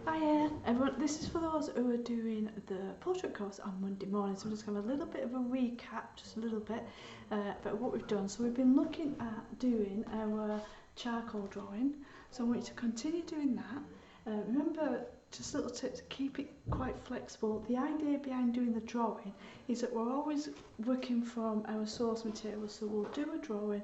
Hiya everyone, this is for those who are doing the portrait course on Monday morning, so I'm just going to have a little bit of a recap, just a little bit about what we've done. So we've been looking at doing our charcoal drawing, so I want you to continue doing that. Remember, just little tips, keep it quite flexible. The idea behind doing the drawing is that we're always working from our source material, so we'll do a drawing.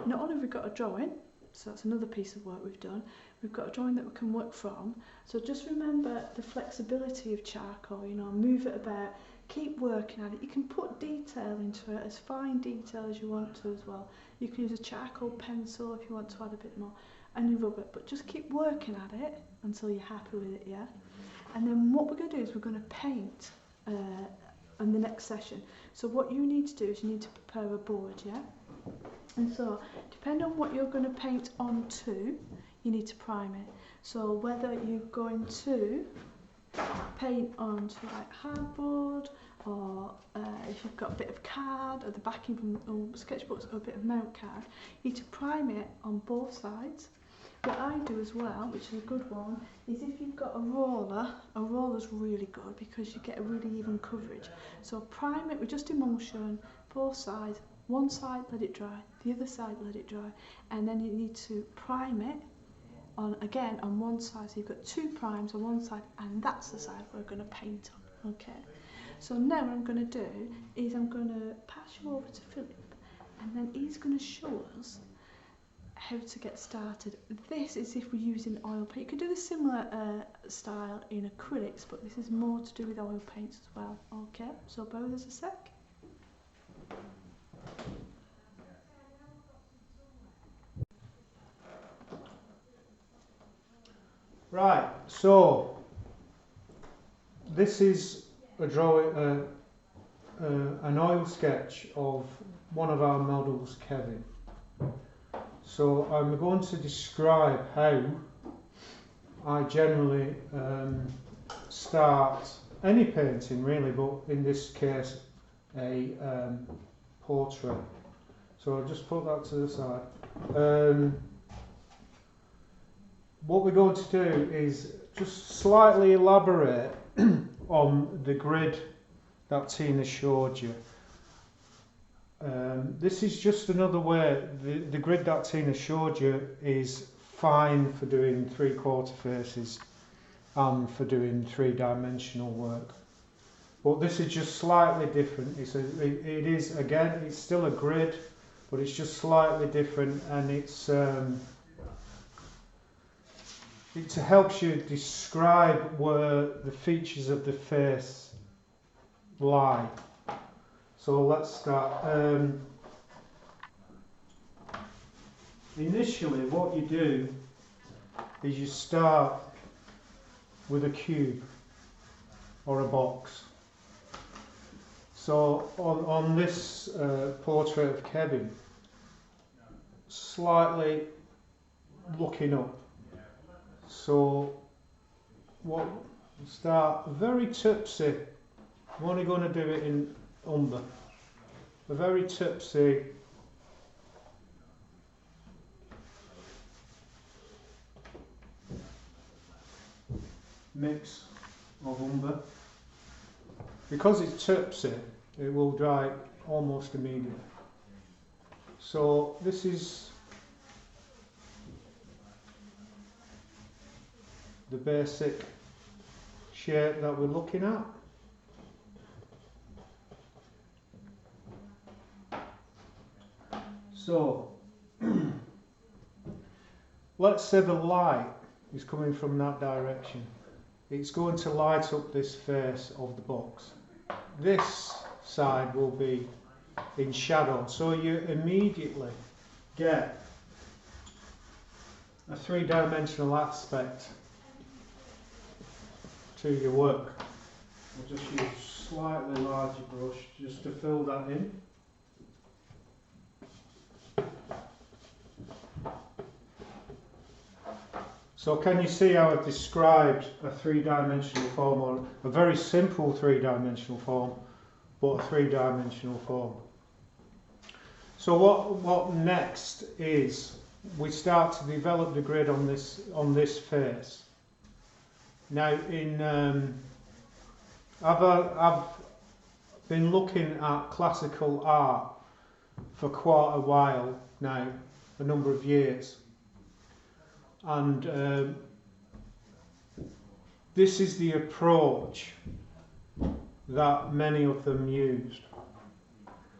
Not only have we got a drawing, so that's another piece of work we've done, we've got a drawing that we can work from. So just remember the flexibility of charcoal, you know, move it about, keep working at it. You can put detail into it, as fine detail as you want to as well. You can use a charcoal pencil if you want to add a bit more, and you rub it, but just keep working at it until you're happy with it, yeah? And then what we're going to do is we're going to paint in the next session. So what you need to do is you need to prepare a board, yeah? And so, depending on what you're going to paint onto, you need to prime it. So whether you're going to paint onto like hardboard, or if you've got a bit of card or the backing from sketchbooks or a bit of mount card, you need to prime it on both sides. What I do as well, which is a good one, is if you've got a roller's really good because you get a really even coverage. So prime it with just emulsion, both sides. One side, let it dry, the other side, let it dry, and then you need to prime it again on one side. So you've got two primes on one side, and that's the side we're going to paint on. Okay. So now what I'm going to do is I'm going to pass you over to Philip, and then he's going to show us how to get started. This is if we're using oil paint. You can do the similar style in acrylics, but this is more to do with oil paints as well. Okay. So bear with us a sec. Right, so this is a drawing, an oil sketch of one of our models, Kevin. So I'm going to describe how I generally start any painting really, but in this case a portrait. So I'll just put that to the side. What we're going to do is just slightly elaborate on the grid that Tina showed you. This is just another way. The grid that Tina showed you is fine for doing three-quarter faces and for doing three-dimensional work. But this is just slightly different. It is, again, it's still a grid, but it's just slightly different, and it helps you describe where the features of the face lie. So let's start. Initially, what you do is you start with a cube or a box. So on this portrait of Kevin, slightly looking up. So what start very tipsy. I'm only going to do it in umber. A very tipsy mix of umber. Because it's tipsy, it will dry almost immediately. So this is the basic shape that we're looking at. So let's say the light is coming from that direction. It's going to light up this face of the box. This side will be in shadow, so you immediately get a three-dimensional aspect to your work. I'll just use a slightly larger brush just to fill that in. So can you see how I've described a three-dimensional form, or a very simple three-dimensional form, but a three-dimensional form? So what next is we start to develop the grid on this face. Now, I've been looking at classical art for quite a while now, a number of years, and this is the approach that many of them used.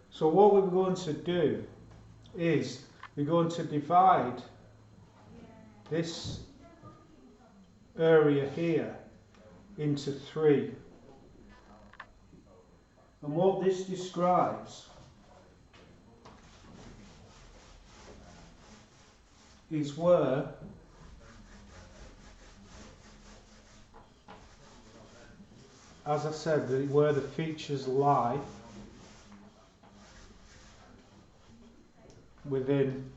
So what we're going to do is we're going to divide this area here into three. And what this describes is where as I said, where the features lie within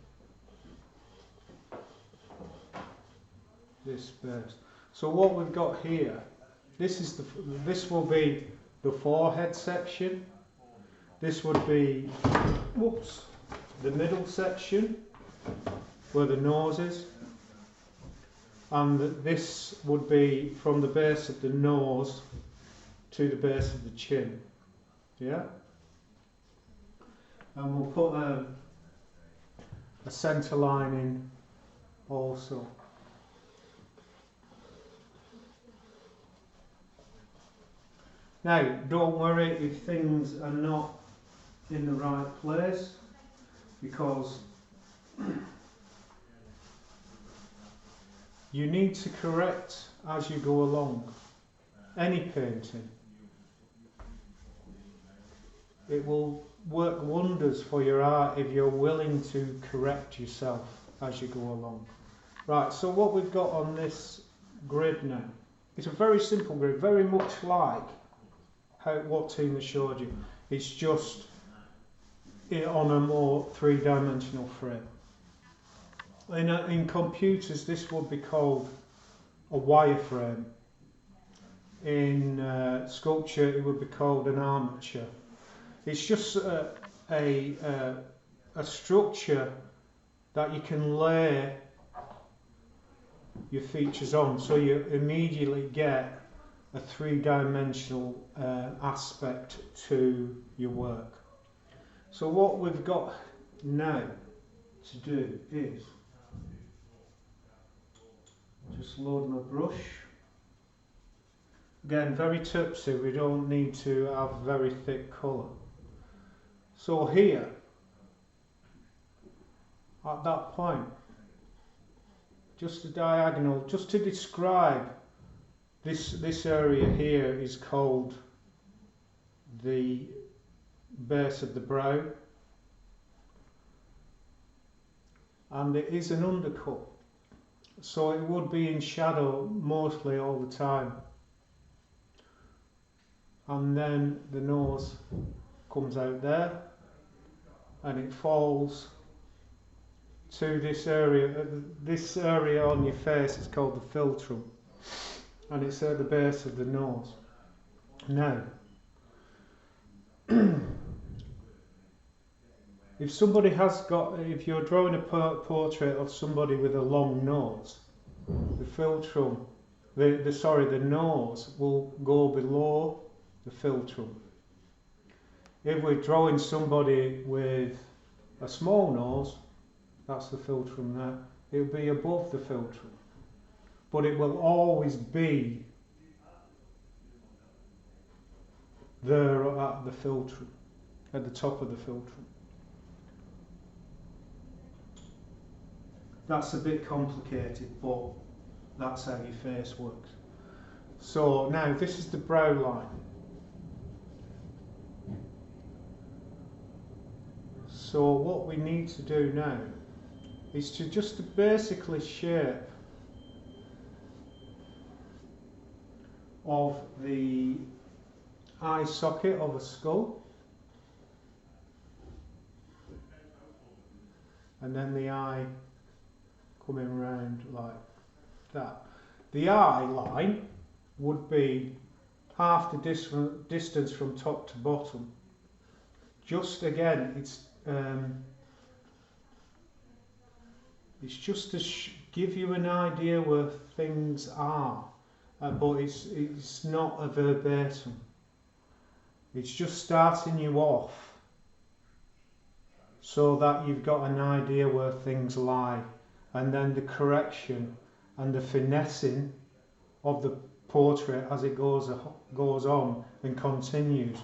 this space. So what we've got here, this will be the forehead section. This would be, the middle section where the nose is, and this would be from the base of the nose to the base of the chin. Yeah? And we'll put a centre line in also. Now, don't worry if things are not in the right place, because you need to correct as you go along. Any painting. It will work wonders for your art if you're willing to correct yourself as you go along. Right, so what we've got on this grid now, it's a very simple grid, very much like what Tina showed you. It's just on a more three-dimensional frame. In computers, this would be called a wireframe. In sculpture, it would be called an armature. It's just a structure that you can lay your features on, so you immediately get a three-dimensional aspect to your work. So what we've got now to do is just load my brush. Again, very tipsy, we don't need to have very thick colour. So here, at that point, just a diagonal, just to describe this area here is called the base of the brow, and it is an undercut, so it would be in shadow mostly all the time. And then the nose comes out there and it falls to this area. This area on your face is called the philtrum, and it's at the base of the nose. Now, if you're drawing a portrait of somebody with a long nose, the philtrum, the nose will go below the philtrum. If we're drawing somebody with a small nose, that's the philtrum there, it will be above the philtrum. But it will always be there at the philtrum, at the top of the philtrum. That's a bit complicated, but that's how your face works. So now this is the brow line. So what we need to do now is to just basically shape of the eye socket of a skull, and then the eye coming round like that. The eye line would be half the distance from top to bottom. Just again, it's just to give you an idea where things are, but it's not a verbatim. It's just starting you off so that you've got an idea where things lie, and then the correction and the finessing of the portrait as it goes on and continues.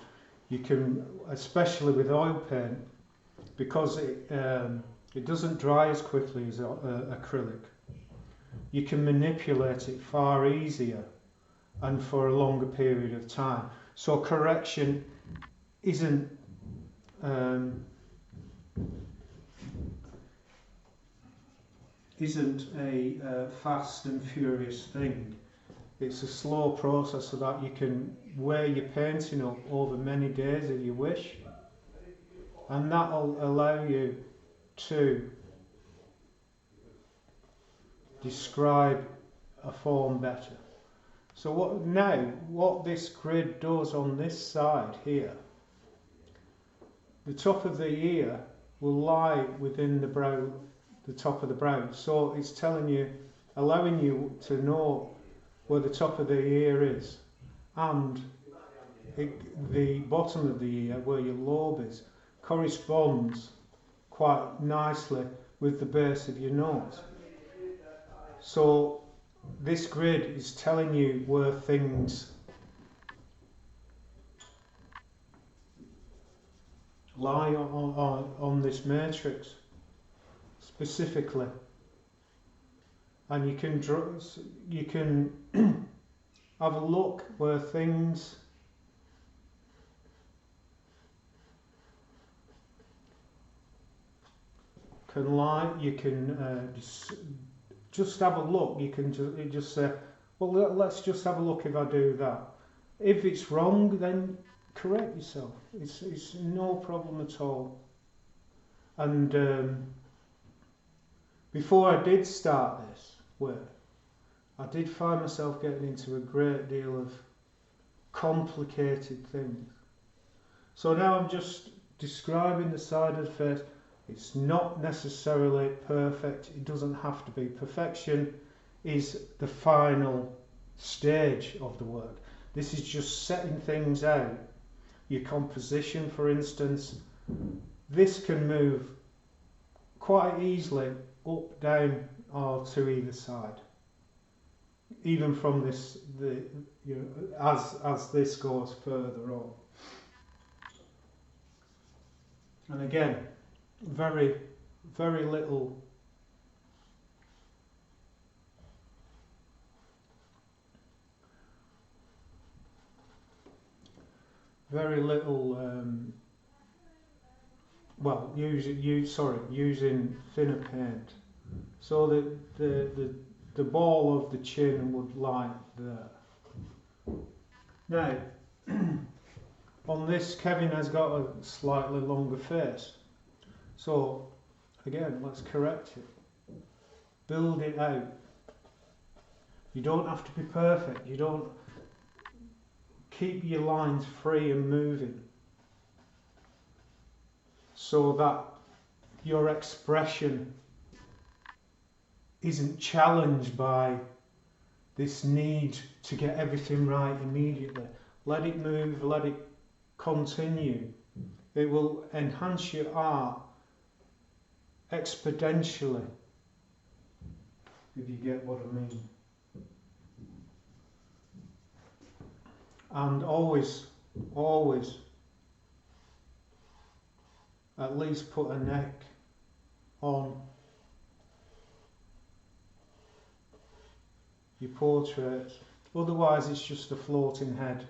You can, especially with oil paint, because it doesn't dry as quickly as acrylic, you can manipulate it far easier and for a longer period of time. So correction isn't a fast and furious thing. It's a slow process so that you can wear your painting up over many days if you wish, and that will allow you to describe a form better. So what this grid does on this side here, the top of the ear will lie within the brow, the top of the brow. So it's telling you, allowing you to know where the top of the ear is, and the bottom of the ear, where your lobe is, corresponds quite nicely with the base of your nose. So this grid is telling you where things lie on this matrix specifically, and you can have a look where things can lie. You can just have a look. You can just say, well, let's just have a look if I do that. If it's wrong, then correct yourself. It's no problem at all. And before I did start this work, I did find myself getting into a great deal of complicated things. So now I'm just describing the side of the face. It's not necessarily perfect. It doesn't have to be. Perfection is the final stage of the work. This is just setting things out. Your composition, for instance, this can move quite easily up, down, or to either side. Even from this, as this goes further on. And again, very little well, using thinner paint, so that the ball of the chin would lie there. Now, on this, Kevin has got a slightly longer face. So, again, let's correct it. Build it out. You don't have to be perfect. You don't keep your lines free and moving, so that your expression isn't challenged by this need to get everything right immediately. Let it move, let it continue. It will enhance your art exponentially, if you get what I mean. And always at least put a neck on your portrait. Otherwise it's just a floating head,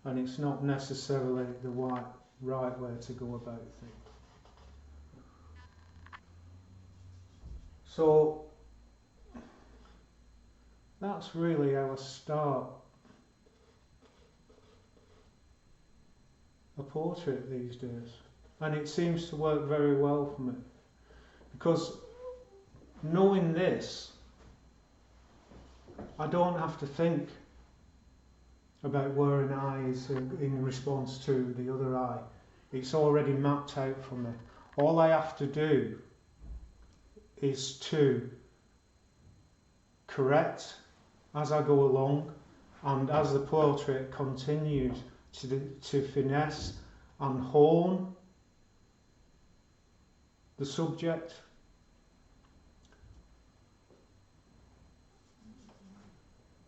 and it's not necessarily the right way to go about things. So that's really how I start a portrait these days, and it seems to work very well for me, because knowing this, I don't have to think about where an eye is in response to the other eye. It's already mapped out for me. All I have to do is to correct as I go along, and as the portrait continues to finesse and hone the subject.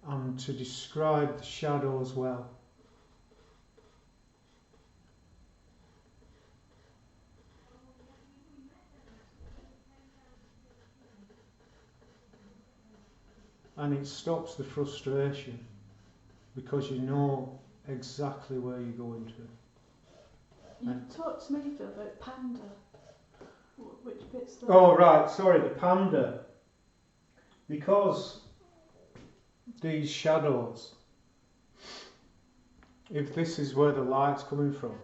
And to describe the shadows well. And it stops the frustration because you know exactly where you're going to. You talked to me, Phil, about panda. Which bit's that? Oh right, sorry, the panda. Because these shadows, if this is where the light's coming from,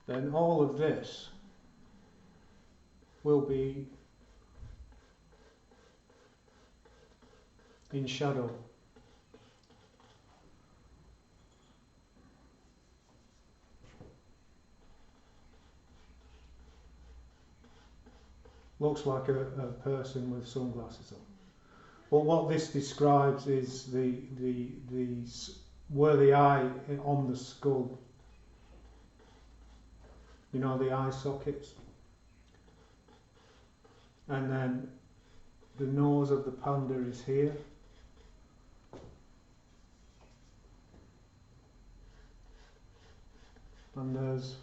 then all of this will be in shadow. Looks like a person with sunglasses on. But what this describes is where the eye on the skull, you know, the eye sockets, and then the nose of the panda is here, and there's,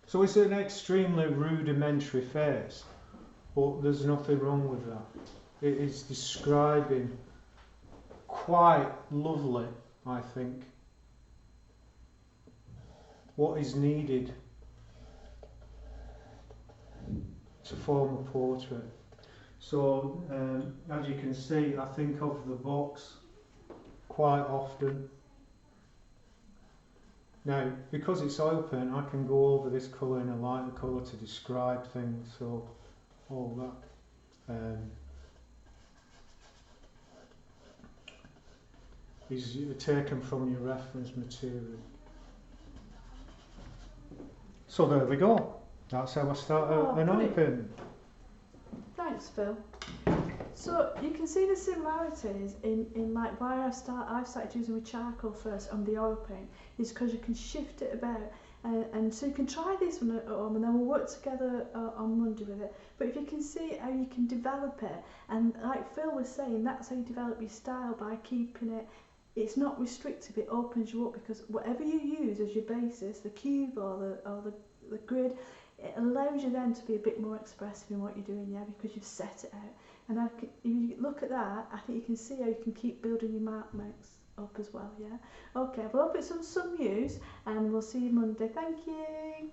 so it's an extremely rudimentary face, but there's nothing wrong with that. It is describing quite lovely, I think, what is needed to form a portrait. So as you can see, I think of the box quite often. Now, because it's open, I can go over this colour and a lighter colour to describe things, so all that is taken from your reference material. So there we go. That's how I start an oil painting. Thanks, Phil. So you can see the similarities in like why I've started using with charcoal first on the oil paint is because you can shift it about, and so you can try this one at home and then we'll work together on Monday with it. But if you can see how you can develop it, and like Phil was saying, that's how you develop your style, by keeping it. It's not restrictive, it opens you up, because whatever you use as your basis, the cube or the grid, it allows you then to be a bit more expressive in what you're doing, yeah, because you've set it out. And if you look at that, I think you can see how you can keep building your mark mix up as well, yeah. Okay, well, I hope it's of some use, and we'll see you Monday. Thank you.